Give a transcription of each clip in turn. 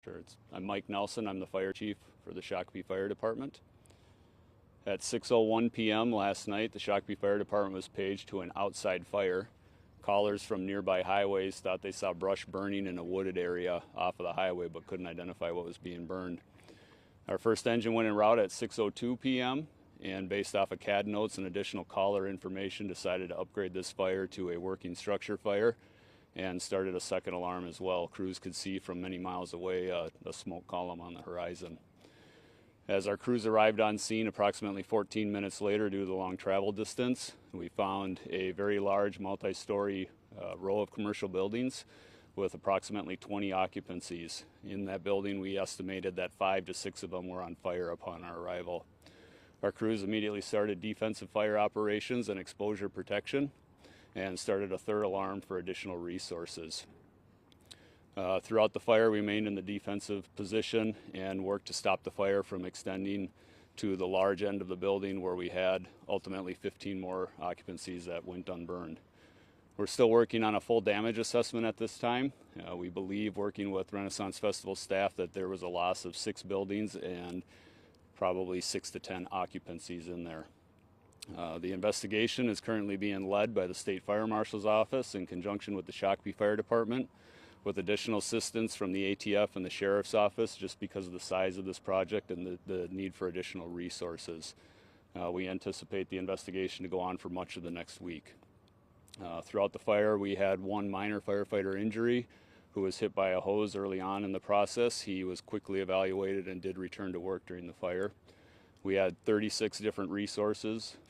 Sure. I'm Mike Nelson. I'm the fire chief for the Shakopee Fire Department. At 6:01 p.m. last night, the Shakopee Fire Department was paged to an outside fire. Callers from nearby highways thought they saw brush burning in a wooded area off of the highway but couldn't identify what was being burned. Our first engine went en route at 6:02 p.m. and based off of CAD notes and additional caller information decided to upgrade this fire to a working structure fire and started a second alarm as well. Crews could see from many miles away a smoke column on the horizon. As our crews arrived on scene approximately 14 minutes later due to the long travel distance, we found a very large multi-story row of commercial buildings with approximately 20 occupancies. In that building, we estimated that 5 to 6 of them were on fire upon our arrival. Our crews immediately started defensive fire operations and exposure protection and started a third alarm for additional resources. Throughout the fire, we remained in the defensive position and worked to stop the fire from extending to the large end of the building where we had ultimately 15 more occupancies that went unburned. We're still working on a full damage assessment at this time. We believe, working with Renaissance Festival staff, that there was a loss of 6 buildings and probably 6 to 10 occupancies in there. The investigation is currently being led by the State Fire Marshal's Office in conjunction with the Shakopee Fire Department, with additional assistance from the ATF and the Sheriff's Office just because of the size of this project and the need for additional resources. We anticipate the investigation to go on for much of the next week. Throughout the fire, we had one minor firefighter injury who was hit by a hose early on in the process. He was quickly evaluated and did return to work during the fire. We had 36 different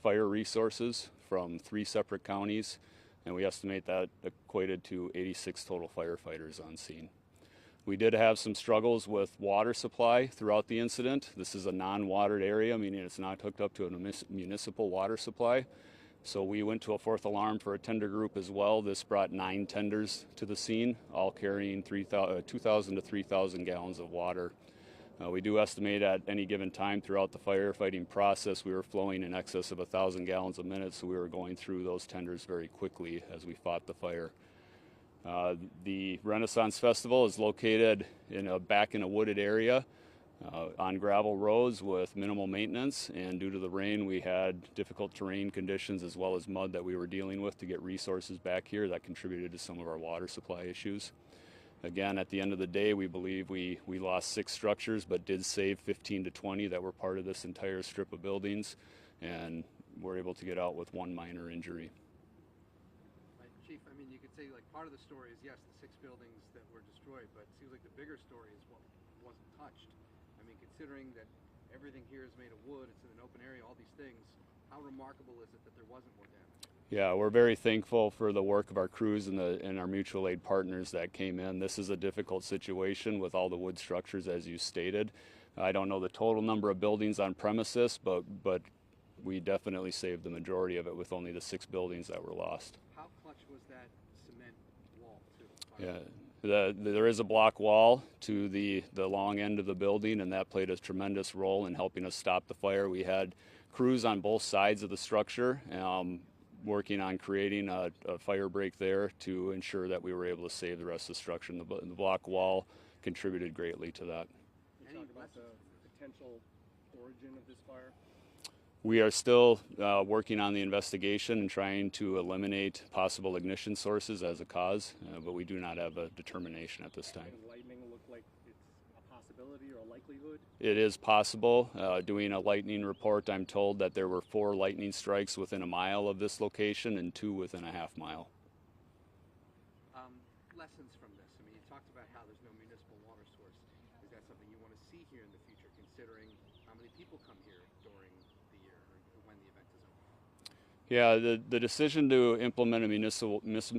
fire resources from 3 separate counties, and we estimate that equated to 86 total firefighters on scene. We did have some struggles with water supply throughout the incident. This is a non-watered area, meaning it's not hooked up to a municipal water supply. So we went to a fourth alarm for a tender group as well. This brought 9 tenders to the scene, all carrying 2,000 to 3,000 gallons of water. We do estimate at any given time throughout the firefighting process we were flowing in excess of 1,000 gallons a minute, so we were going through those tenders very quickly as we fought the fire. The Renaissance Festival is located back in a wooded area on gravel roads with minimal maintenance, and due to the rain we had difficult terrain conditions as well as mud that we were dealing with to get resources back here that contributed to some of our water supply issues. Again, at the end of the day, we believe we lost 6 structures, but did save 15 to 20 that were part of this entire strip of buildings, and were able to get out with 1 minor injury. Right, Chief, I mean, you could say, like, part of the story is, yes, the 6 buildings that were destroyed, but it seems like the bigger story is what wasn't touched. I mean, considering that everything here is made of wood, it's in an open area, all these things, how remarkable is it that there wasn't more damage? Yeah, we're very thankful for the work of our crews and our mutual aid partners that came in. This is a difficult situation with all the wood structures, as you stated. I don't know the total number of buildings on premises, but we definitely saved the majority of it with only the 6 buildings that were lost. How clutch was that cement wall, too? Yeah, there is a block wall to the long end of the building, and that played a tremendous role in helping us stop the fire. We had crews on both sides of the structure working on creating a fire break there to ensure that we were able to save the rest of the structure. And the block wall contributed greatly to that. Can you talk about the potential origin of this fire? We are still working on the investigation and trying to eliminate possible ignition sources as a cause, but we do not have a determination at this time. Does lightning look like it's a possibility or a likelihood? It is possible. Doing a lightning report, I'm told that there were 4 lightning strikes within a mile of this location and 2 within a half mile. Lessons from this. I mean, you talked about how there's no municipal water source. Is that something you want to see here in the future, considering how many people come here during the year or when the event is over? Yeah, the decision to implement a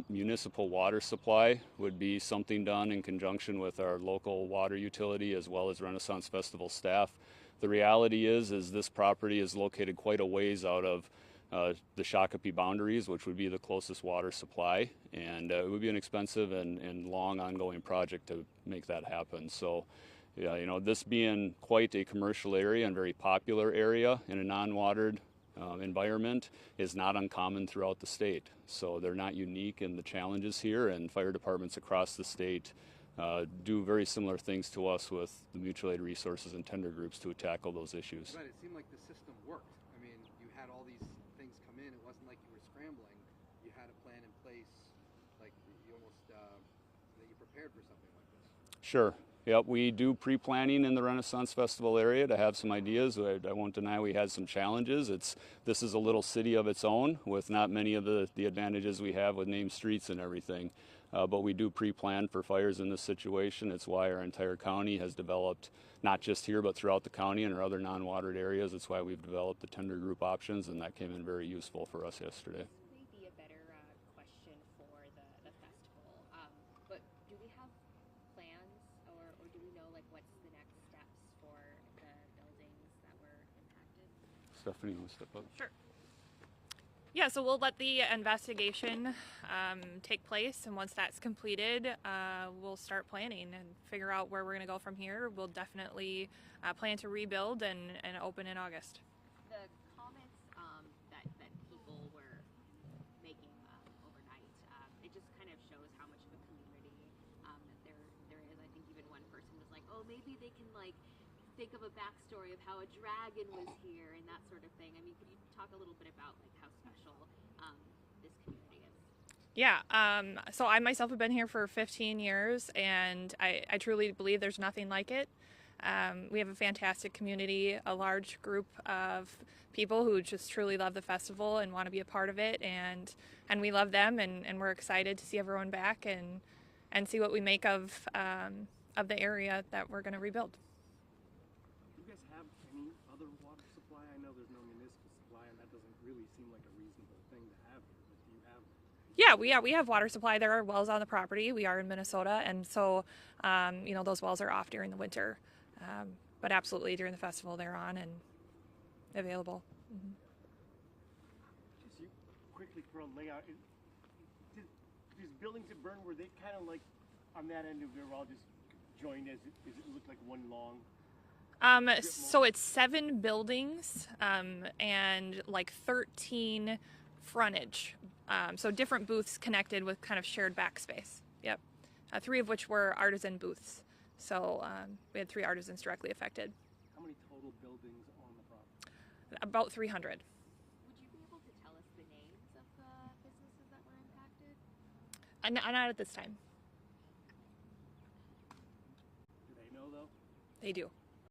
municipal water supply would be something done in conjunction with our local water utility as well as Renaissance Festival staff. The reality is this property is located quite a ways out of the Shakopee boundaries, which would be the closest water supply, and it would be an expensive and long ongoing project to make that happen. So, yeah, this being quite a commercial area and very popular area in a non-watered environment is not uncommon throughout the state. So they're not unique in the challenges here, and fire departments across the state do very similar things to us with the mutual aid resources and tender groups to tackle those issues. But it seemed like the system worked. I mean, you had all these things come in. It wasn't like you were scrambling. You had a plan in place, like you almost that you prepared for something like this. Sure. Yep, we do pre-planning in the Renaissance Festival area to have some ideas. I won't deny we had some challenges. This is a little city of its own with not many of the advantages we have with named streets and everything. But we do pre-plan for fires in this situation. It's why our entire county has developed, not just here, but throughout the county and our other non-watered areas. It's why we've developed the tender group options, and that came in very useful for us yesterday. This may be a better question for the festival, but do we have plans or do we know like what's the next steps for the buildings that were impacted? Stephanie, you want to step up? Sure. Yeah, so we'll let the investigation take place, and once that's completed, we'll start planning and figure out where we're going to go from here. We'll definitely plan to rebuild and open in August. The comments that people were making overnight, it just kind of shows how much of a community that there is. I think even one person was like, oh, maybe they can like think of a backstory of how a dragon was here and that sort of thing. I mean, could you talk a little bit about like how special this community is? Yeah, so I myself have been here for 15 years, and I truly believe there's nothing like it. We have a fantastic community, a large group of people who just truly love the festival and want to be a part of it, and we love them, and we're excited to see everyone back and see what we make of the area that we're going to rebuild. Do you guys have any other water supply? I know there's no municipal supply, and that doesn't really seem like a reasonable thing to have here, but do you have? Yeah, we have water supply. There are wells on the property. We are in Minnesota, and so those wells are off during the winter, but absolutely during the festival they're on and available. Mm-hmm. Just you quickly for a layout. These buildings that burned, were they kind of like on that end of it, all just joined as it looked like one long? So it's 7 buildings and like 13 frontage. So different booths connected with kind of shared backspace. Yep. 3 of which were artisan booths. So we had 3 artisans directly affected. How many total buildings on the property? About 300. Would you be able to tell us the names of the businesses that were impacted? Not at this time. Do they know though? They do.